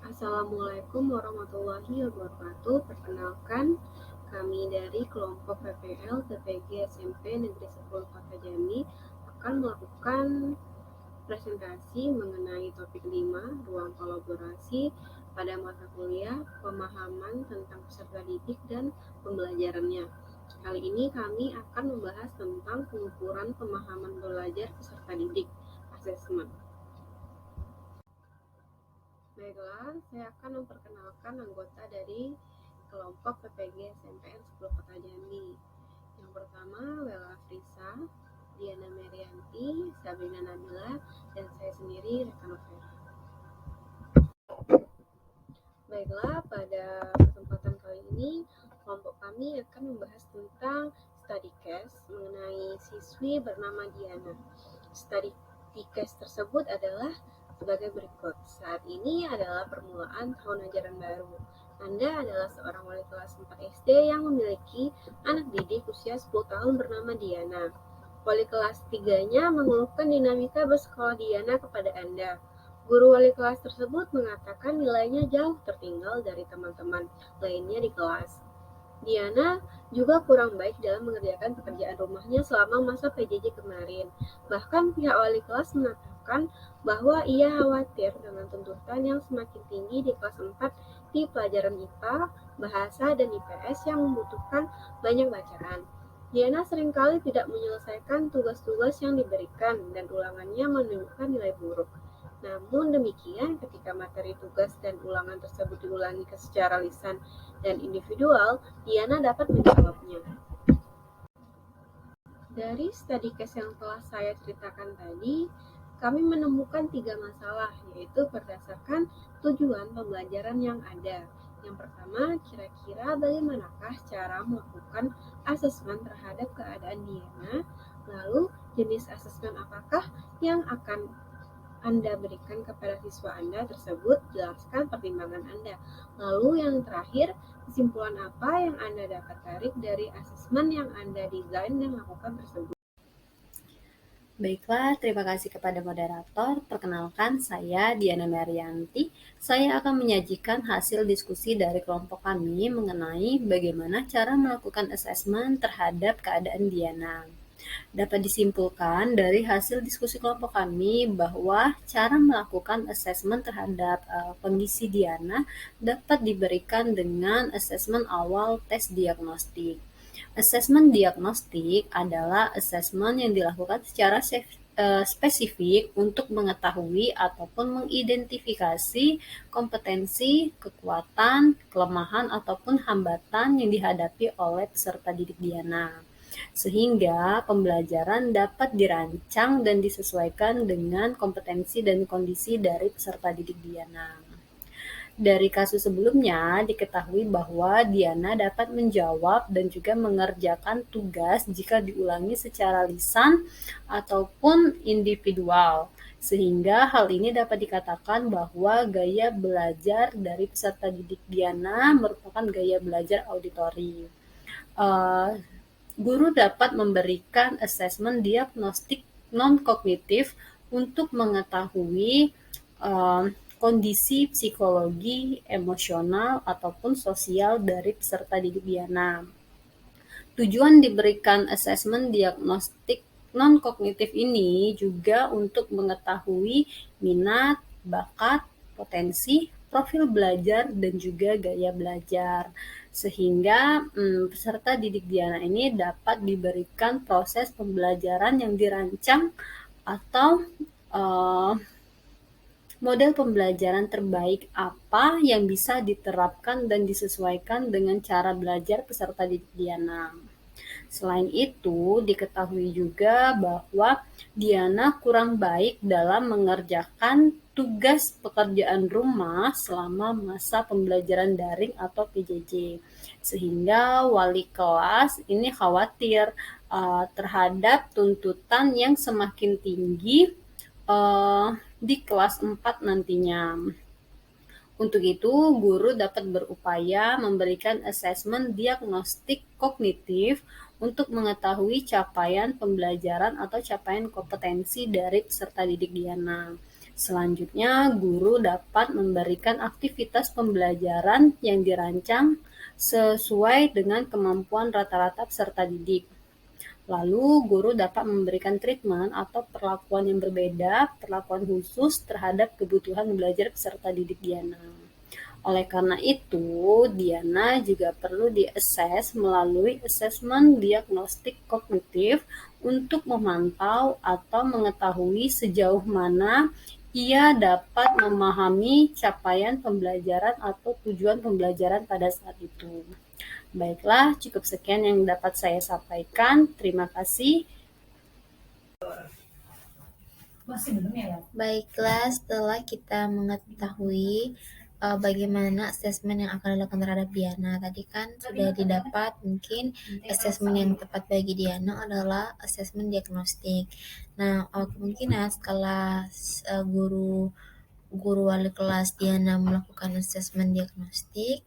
Assalamualaikum warahmatullahi wabarakatuh. Perkenalkan, kami dari kelompok PPL TPG SMP Negeri 10 Kota Jambi akan melakukan presentasi mengenai topik 5, ruang kolaborasi pada mata kuliah pemahaman tentang peserta didik dan pembelajarannya. Kali ini kami akan membahas tentang pengukuran pemahaman belajar peserta didik, asesmen. Baiklah, saya akan memperkenalkan anggota dari kelompok PPG SMPN 10 Kota Jambi. Yang pertama, Wela Frisa, Diana Merianti, Sabrina Nabila, dan saya sendiri, Reka Novera. Baiklah, pada kesempatan kali ini, kelompok kami akan membahas tentang study case mengenai siswi bernama Diana. Study case tersebut adalah sebagai berikut. Saat ini adalah permulaan tahun ajaran baru. Anda adalah seorang wali kelas 4 SD yang memiliki anak didik usia 10 tahun bernama Diana. Wali kelas 3-nya mengeluhkan dinamika bersekolah Diana kepada Anda. Guru wali kelas tersebut mengatakan nilainya jauh tertinggal dari teman-teman lainnya di kelas. Diana juga kurang baik dalam mengerjakan pekerjaan rumahnya selama masa PJJ kemarin. Bahkan pihak wali kelas mengatakan bahwa ia khawatir dengan tuntutan yang semakin tinggi di kelas 4 di pelajaran IPA, Bahasa, dan IPS yang membutuhkan banyak bacaan. Diana seringkali tidak menyelesaikan tugas-tugas yang diberikan dan ulangannya menunjukkan nilai buruk. Namun demikian, ketika materi tugas dan ulangan tersebut diulangi secara lisan dan individual, Diana dapat menjawabnya. Dari study case yang telah saya ceritakan tadi, kami menemukan 3 masalah, yaitu berdasarkan tujuan pembelajaran yang ada. Yang pertama, kira-kira bagaimanakah cara melakukan asesmen terhadap keadaan Diana? Lalu, jenis asesmen apakah yang akan Anda berikan kepada siswa Anda tersebut, jelaskan pertimbangan Anda. Lalu yang terakhir, kesimpulan apa yang Anda dapat tarik dari asesmen yang Anda desain dan lakukan tersebut. Baiklah, terima kasih kepada moderator. Perkenalkan, saya Diana Merianti. Saya akan menyajikan hasil diskusi dari kelompok kami mengenai bagaimana cara melakukan asesmen terhadap keadaan Diana. Dapat disimpulkan dari hasil diskusi kelompok kami bahwa cara melakukan asesmen terhadap kondisi Diana dapat diberikan dengan asesmen awal tes diagnostik. Asesmen diagnostik adalah asesmen yang dilakukan secara spesifik untuk mengetahui ataupun mengidentifikasi kompetensi, kekuatan, kelemahan, ataupun hambatan yang dihadapi oleh peserta didik Diana, sehingga pembelajaran dapat dirancang dan disesuaikan dengan kompetensi dan kondisi dari peserta didik Diana. Dari kasus sebelumnya, diketahui bahwa Diana dapat menjawab dan juga mengerjakan tugas jika diulangi secara lisan ataupun individual, sehingga hal ini dapat dikatakan bahwa gaya belajar dari peserta didik Diana merupakan gaya belajar auditori. Guru dapat memberikan asesmen diagnostik non-kognitif untuk mengetahui kondisi psikologi, emosional, ataupun sosial dari peserta didik Diana. Tujuan diberikan asesmen diagnostik non-kognitif ini juga untuk mengetahui minat, bakat, potensi, profil belajar, dan juga gaya belajar. Sehingga peserta didik Diana ini dapat diberikan proses pembelajaran yang dirancang atau model pembelajaran terbaik apa yang bisa diterapkan dan disesuaikan dengan cara belajar peserta didik Diana. Selain itu, diketahui juga bahwa Diana kurang baik dalam mengerjakan tugas pekerjaan rumah selama masa pembelajaran daring atau PJJ. Sehingga wali kelas ini khawatir terhadap tuntutan yang semakin tinggi di kelas 4 nantinya. Untuk itu, guru dapat berupaya memberikan asesmen diagnostik kognitif untuk mengetahui capaian pembelajaran atau capaian kompetensi dari peserta didik Diana. Selanjutnya, guru dapat memberikan aktivitas pembelajaran yang dirancang sesuai dengan kemampuan rata-rata peserta didik. Lalu, guru dapat memberikan treatment atau perlakuan yang berbeda, perlakuan khusus terhadap kebutuhan belajar peserta didik Diana. Oleh karena itu, Diana juga perlu diakses melalui asesmen diagnostik kognitif untuk memantau atau mengetahui sejauh mana ia dapat memahami capaian pembelajaran atau tujuan pembelajaran pada saat itu. Baiklah, cukup sekian yang dapat saya sampaikan. Terima kasih. Baiklah, setelah kita mengetahui bagaimana asesmen yang akan dilakukan terhadap Diana, tadi kan sudah didapat mungkin asesmen yang tepat bagi Diana adalah asesmen diagnostik. Nah, kemungkinan setelah guru wali kelas Diana melakukan asesmen diagnostik,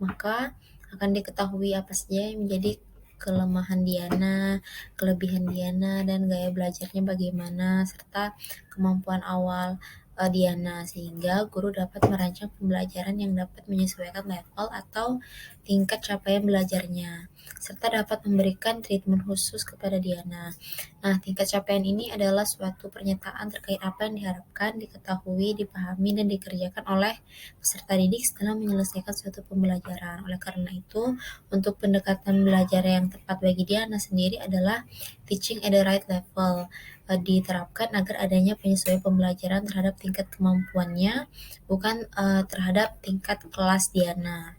maka akan diketahui apa saja yang menjadi kelemahan Diana, kelebihan Diana, dan gaya belajarnya bagaimana, serta kemampuan awal Diana, sehingga guru dapat merancang pembelajaran yang dapat menyesuaikan level atau tingkat capaian belajarnya, serta dapat memberikan treatment khusus kepada Diana. Nah, tingkat capaian ini adalah suatu pernyataan terkait apa yang diharapkan, diketahui, dipahami, dan dikerjakan oleh peserta didik setelah menyelesaikan suatu pembelajaran. Oleh karena itu, untuk pendekatan belajar yang tepat bagi Diana sendiri adalah teaching at the right level, diterapkan agar adanya penyesuaian pembelajaran terhadap tingkat kemampuannya, bukan terhadap tingkat kelas Diana.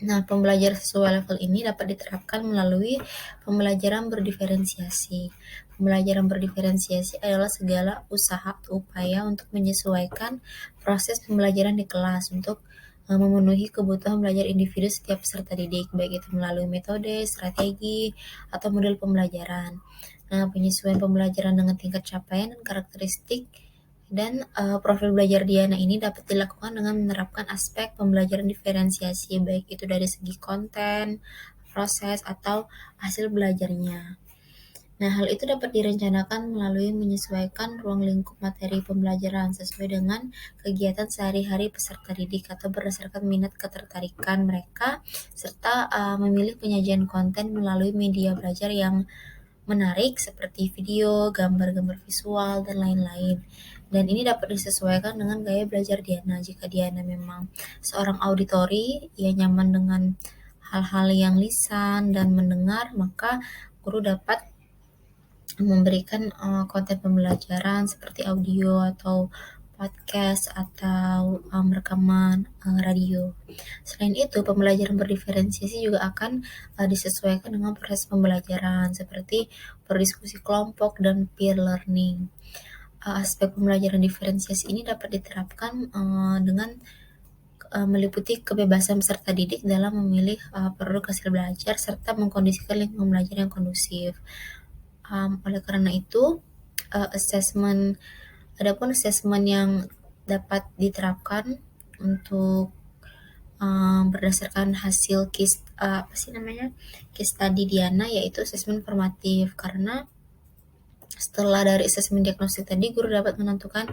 Nah, pembelajaran sesuai level ini dapat diterapkan melalui pembelajaran berdiferensiasi. Pembelajaran berdiferensiasi adalah segala usaha atau upaya untuk menyesuaikan proses pembelajaran di kelas untuk memenuhi kebutuhan belajar individu setiap peserta didik, baik itu melalui metode, strategi, atau model pembelajaran. Nah, penyesuaian pembelajaran dengan tingkat capaian dan karakteristik dan profil belajar Diana ini dapat dilakukan dengan menerapkan aspek pembelajaran diferensiasi, baik itu dari segi konten, proses, atau hasil belajarnya. Nah, hal itu dapat direncanakan melalui menyesuaikan ruang lingkup materi pembelajaran sesuai dengan kegiatan sehari-hari peserta didik atau berdasarkan minat ketertarikan mereka, serta memilih penyajian konten melalui media belajar yang menarik seperti video, gambar-gambar visual, dan lain-lain. Dan ini dapat disesuaikan dengan gaya belajar Diana. Jika Diana memang seorang auditori, ia nyaman dengan hal-hal yang lisan dan mendengar, maka guru dapat memberikan konten pembelajaran seperti audio atau podcast atau rekaman radio. Selain itu, pembelajaran berdiferensiasi juga akan disesuaikan dengan proses pembelajaran seperti berdiskusi kelompok dan peer learning. Aspek pembelajaran diferensiasi ini dapat diterapkan dengan meliputi kebebasan peserta didik dalam memilih produk hasil belajar serta mengkondisikan lingkungan belajar yang kondusif. Oleh karena itu, adapun asesmen yang dapat diterapkan untuk berdasarkan hasil case study Diana, yaitu asesmen formatif, karena setelah dari asesmen diagnostik tadi, guru dapat menentukan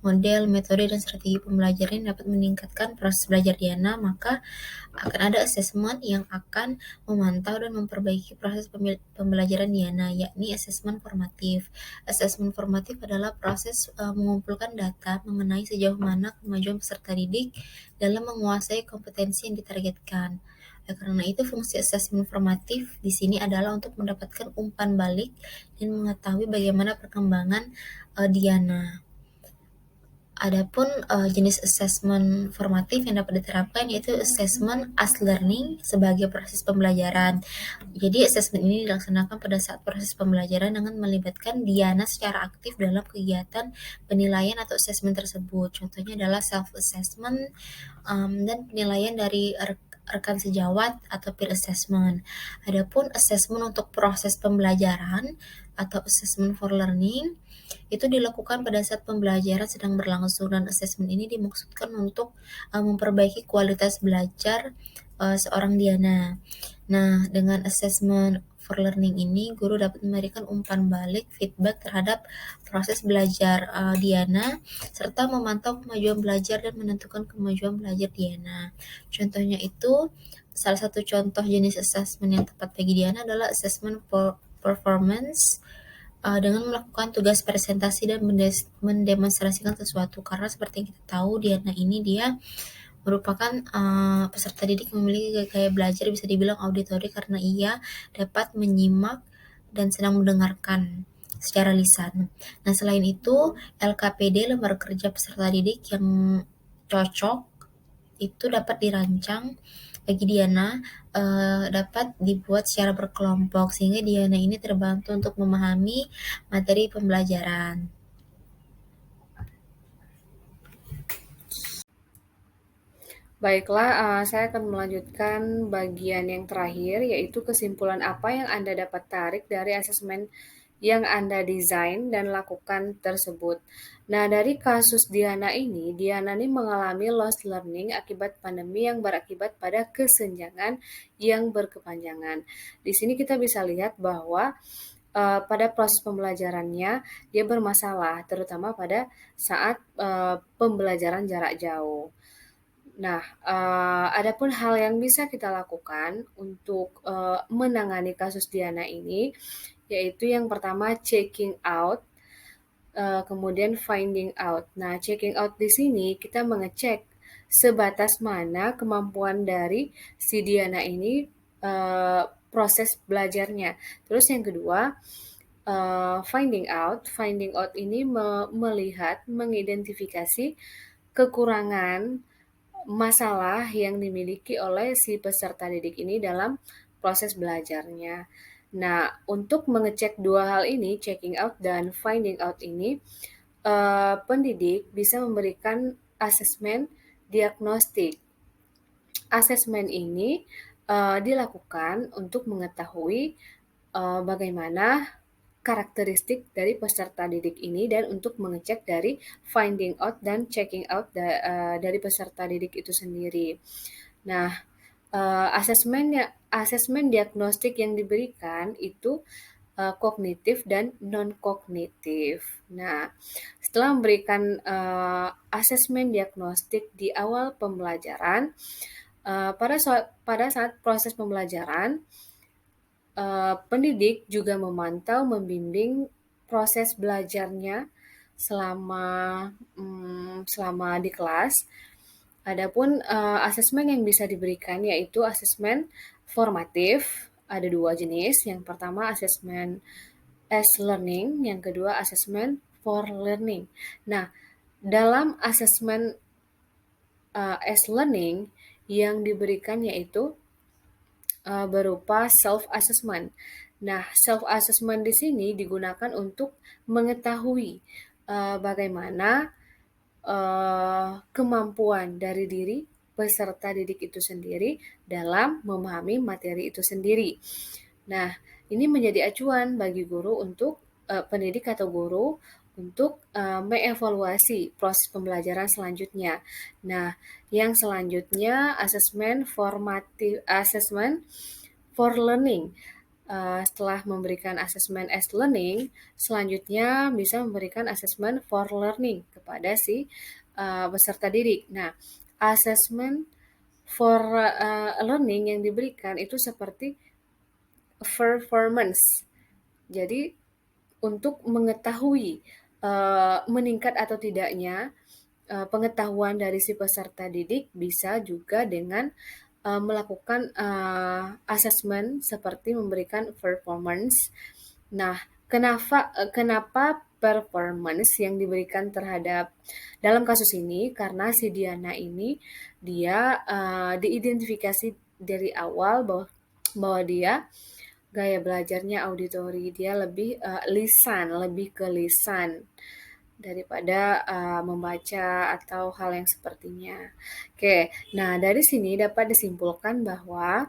model, metode, dan strategi pembelajaran yang dapat meningkatkan proses belajar Diana, maka akan ada asesmen yang akan memantau dan memperbaiki proses pembelajaran Diana, yakni asesmen formatif. Asesmen formatif adalah proses mengumpulkan data mengenai sejauh mana kemajuan peserta didik dalam menguasai kompetensi yang ditargetkan. Oleh karena itu, fungsi asesmen formatif di sini adalah untuk mendapatkan umpan balik dan mengetahui bagaimana perkembangan Diana. Adapun jenis asesmen formatif yang dapat diterapkan yaitu asesmen as learning sebagai proses pembelajaran. Jadi asesmen ini dilaksanakan pada saat proses pembelajaran dengan melibatkan Diana secara aktif dalam kegiatan penilaian atau asesmen tersebut. Contohnya adalah self assessment dan penilaian dari rekan sejawat atau peer assessment. Adapun assessment untuk proses pembelajaran atau assessment for learning itu dilakukan pada saat pembelajaran sedang berlangsung, dan assessment ini dimaksudkan untuk memperbaiki kualitas belajar seorang Diana. Nah, dengan assessment for learning ini, guru dapat memberikan umpan balik feedback terhadap proses belajar Diana, serta memantau kemajuan belajar dan menentukan kemajuan belajar Diana. Contohnya itu, salah satu contoh jenis assessment yang tepat bagi Diana adalah assessment performance dengan melakukan tugas presentasi dan mendemonstrasikan sesuatu. Karena seperti yang kita tahu, Diana ini dia merupakan peserta didik memiliki gaya belajar bisa dibilang auditori karena ia dapat menyimak dan sedang mendengarkan secara lisan. Nah, selain itu, LKPD, lembar kerja peserta didik yang cocok itu dapat dirancang bagi Diana, dapat dibuat secara berkelompok sehingga Diana ini terbantu untuk memahami materi pembelajaran. Baiklah, saya akan melanjutkan bagian yang terakhir, yaitu kesimpulan apa yang Anda dapat tarik dari asesmen yang Anda desain dan lakukan tersebut. Nah, dari kasus Diana ini mengalami lost learning akibat pandemi yang berakibat pada kesenjangan yang berkepanjangan. Di sini kita bisa lihat bahwa pada proses pembelajarannya dia bermasalah, terutama pada saat pembelajaran jarak jauh. Nah, adapun hal yang bisa kita lakukan untuk menangani kasus Diana ini, yaitu yang pertama checking out, kemudian finding out. Nah, checking out di sini kita mengecek sebatas mana kemampuan dari si Diana ini proses belajarnya. Terus yang kedua, finding out. Finding out ini melihat, mengidentifikasi kekurangan masalah yang dimiliki oleh si peserta didik ini dalam proses belajarnya. Nah, untuk mengecek dua hal ini, checking out dan finding out ini, pendidik bisa memberikan asesmen diagnostik. Asesmen ini dilakukan untuk mengetahui bagaimana karakteristik dari peserta didik ini dan untuk mengecek dari finding out dan checking out dari peserta didik itu sendiri. Nah, asesmen diagnostik yang diberikan itu kognitif dan non-kognitif. Nah, setelah memberikan asesmen diagnostik di awal pembelajaran, pada saat proses pembelajaran, pendidik juga memantau, membimbing proses belajarnya selama di kelas. Adapun asesmen yang bisa diberikan yaitu asesmen formatif, ada dua jenis. Yang pertama asesmen as learning, yang kedua asesmen for learning. Nah, dalam asesmen as learning yang diberikan yaitu berupa self-assessment. Nah, self-assessment di sini digunakan untuk mengetahui bagaimana kemampuan dari diri peserta didik itu sendiri dalam memahami materi itu sendiri. Nah, ini menjadi acuan bagi guru untuk pendidik atau guru untuk mengevaluasi proses pembelajaran selanjutnya. Nah, yang selanjutnya asesmen formatif, asesmen for learning. Setelah memberikan asesmen as learning, selanjutnya bisa memberikan asesmen for learning kepada si peserta didik. Nah, asesmen for learning yang diberikan itu seperti performance. Jadi untuk mengetahui meningkat atau tidaknya pengetahuan dari si peserta didik bisa juga dengan melakukan asesmen seperti memberikan performance. Nah, kenapa performance yang diberikan terhadap dalam kasus ini? Karena si Diana ini dia diidentifikasi dari awal bahwa dia gaya belajarnya auditori, dia lebih lebih ke lisan daripada membaca atau hal yang sepertinya. Oke, nah dari sini dapat disimpulkan bahwa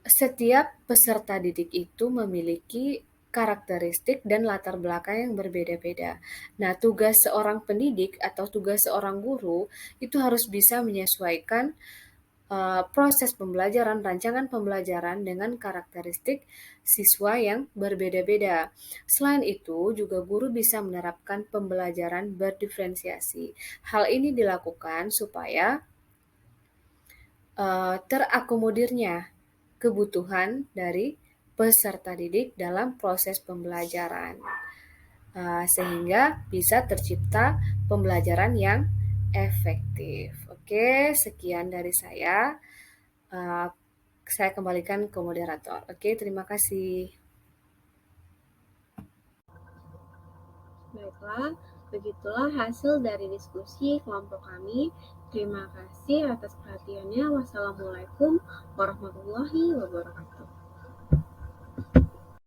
setiap peserta didik itu memiliki karakteristik dan latar belakang yang berbeda-beda. Nah, tugas seorang pendidik atau tugas seorang guru itu harus bisa menyesuaikan proses pembelajaran, rancangan pembelajaran dengan karakteristik siswa yang berbeda-beda. Selain itu, juga guru bisa menerapkan pembelajaran berdiferensiasi. Hal ini dilakukan supaya terakomodirnya kebutuhan dari peserta didik dalam proses pembelajaran, sehingga bisa tercipta pembelajaran yang efektif. Oke, sekian dari saya. Saya kembalikan ke moderator. Oke, terima kasih. Baiklah, begitulah hasil dari diskusi kelompok kami. Terima kasih atas perhatiannya. Wassalamualaikum warahmatullahi wabarakatuh.